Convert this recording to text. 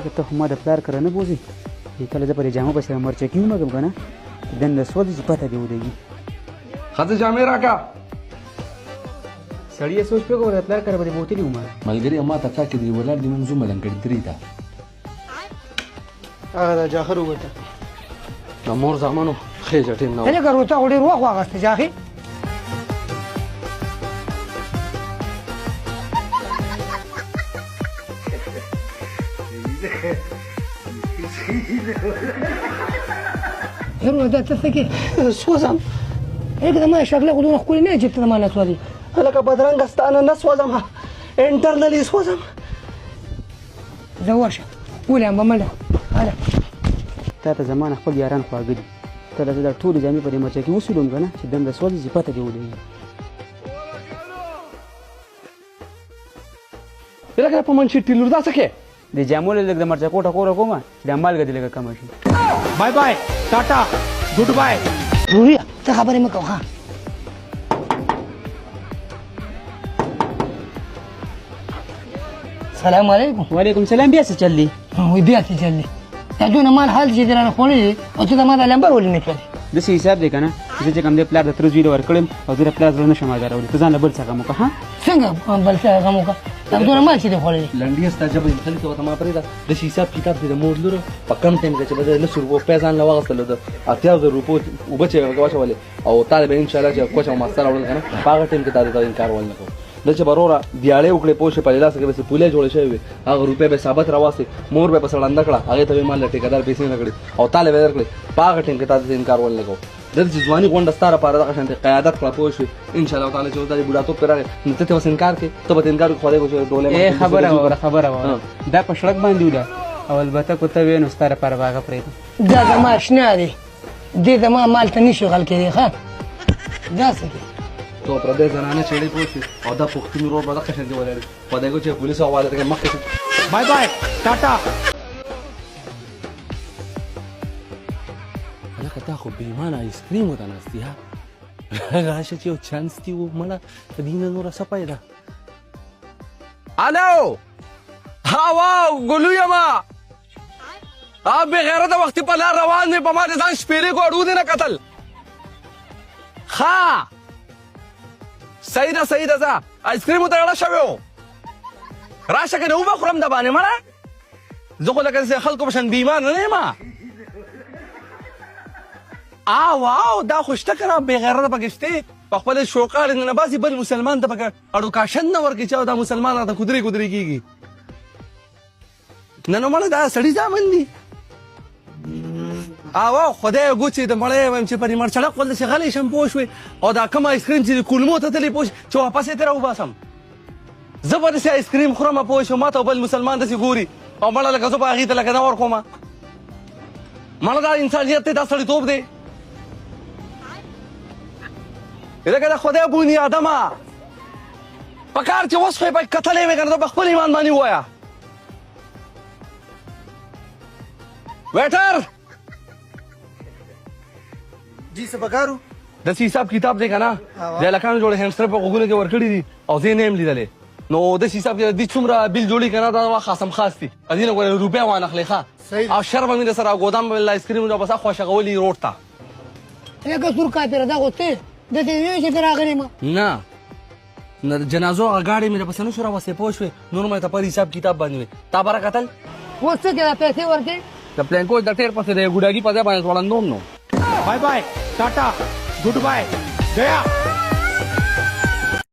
ته خو ما د پلار کره نه بوځې کله زه پرې جامو پسې مرچه کي ومږم که نه دنده سوځي چې پته دې ولګي ښځه جامې راکړه. سړي یې سوچ پرې وکړه د پلار کره به دې بوتلي وم ملګري ما ته چا کې دی ولاړ دي موږ ځو ملنګړي درې ته هغه د جاخر وګټه د مور زامنو خېجه ټیم نه ته لکه روته خو ډېر وخت واغسته جاخي هرو دا ته څه کې سوځم هیڅ د ما شکله خو دونه ښکلې نه چې ته د ما نه سوځې لکه بدرنګه ستانه نه سوځم انټرنلي سوځم زه ورشه ولې به منډه هله تا ته زما نه خپل یاران خواږه دي ته زه دا ټولې جامې په دې مرچه کې وسولم که نه چې دنده سوځي چې پته دې ولګي لکه په منشي ټیلور دا څه کې د جامو لږ د مرچه کوټه کوره کومه چې د مالګه دې لږه کمه شي بای بای ټاټا ګډ بای رویا ته خبرې مه کوه ها سلام علیکم وعلیکم سلام بیا څه چل دی وای بیا څه چل دی دا دونه مال حال چې درانه خوړلی او ته د ما دا لمبر ولې نه کړې داسې حساب دی که نه زه چې کوم دی پلار د تره زوی له ورکړم او زه د پلار زړه نشم ازارولی ته ځان له بل څه غم وکړه ها څنګه بل څه غم وکړه دا دونه مال چې دی خوړلی لنډي ستا ژبه یې مختلفه وته ما پرېږده داسې حساب کتاب دی د مور لورو په کم ټایم کې چې به زه 900 روپو پیسې ځان له واغېستلو د 80,000 روپو اوبه چې هغه واچولې او تا به انشاءالله چې کوچ او ماسته راوړل که نه په هغه ټایم کې تا د انکار ول نه کوم دا چې بروره دیاړې وکړې پوه شې په لاس کې به پولې جوړې شوې وي هغه روپۍ به ثابت راواستې مور به په سړنده کړه هغې ته به مال ټیکهدار پیسې نه کړې او تا له به درکړې په هغه ټایم کې تا د انکار ول نه کوم دلته چې ځواني غونډه ستا لپاره دغه شانتې قیادت کړه پوه شوې انشاءالله تعالی چې اوس دا بوډاتوب پرې راغی نو ته اوس انکار کوې ته به ته انکار وکړې خدای به چې ډولۍ خبره واوره خبره واوره دا په سړک باندې وده او البته که ته وې نو ستا لپاره به هغه پرېږدم دا زما اشنا دی دې زما مال ته نشي غل کېدی ښه دا څه دی تو پردې زنانه چېړې پوه شوې او دا پښتون ورور به دغه شانتې ولاړ خدای کو چې پولیسو حواله ته مخکې شي بای بای ټاټا هلکه تا خو بېایمانه آیسکریم ورته ناست دي ها راشه چې یو چانس دي ومړه د دې نه نوره څه پیدا الو هوا ګلو یما بغیرته وختي په لار روان دی په ما د ځان شپېلې ګوړو دې نه کتل ښه صحیح ده صحیح ده ځه آیسکریم ورته اړه شوی و راشه که نه وبه خورم د باندې مړه زه خو لکه داسې خلکو په شان بېایمانه نه یم واو دا خو شته که نه بېغیرته پکې شتې په خپل شوقال نه باسي بل مسلمان ته پکې اډوکاشن نه ورکړي چې دا مسلمان راته کودرې کودرې کېږي نه نو مړه دا سړي زامن دي واو خدای ګوچې د مړی وایم چې پرې مرچړک ول داسې غلی شم پوه شوې او دا کوم آیسکریم چې د کولمو ته تللی پوه چې واپس یې ترې راوباسم زه به داسې آیسکریم خورم پوه شو ما ته بل مسلمان داسې ګوري او مړه لکه زه به هغې ته لکه نه ورکومه مړه دا انسانیت دی دا سړیتوب دی لکه د خدای بوني آدمه په کار چې اوس خو یې پکې کتلی وې که نه ته په خپل ایمان باندې ووایه ویټر جی څه پکارو داسې حساب کتاب دی که نه د هلکانو جوړې هینډسټر په غوږونو کې ورکړي دي او زه یې نه یم لیدلی نو داسې حساب کې دې څومره بیل جوړي که نه دا وخت خاصم خاص دي دې نه ګورې روپۍ وانخلې ښه او شر به مې در سره او ګودام به مې آیسکریم بس خوښغولي روډ ته لکه سور کاپېره دا غوستې داسې نه چې ته راغلی ما نه نه د جنازو هغه ګاډۍ مې درپسې نه شو راوستې پوه شوې نور مې ته پر حساب کتاب باندې وې تا به راکتل اوس څه کې دا پیسې ورکړې د پلینکو د ټیر پسې د ګوډاګي په ځای باندې ځوړندوم نو بای بای ټاټا ګډ بای گیا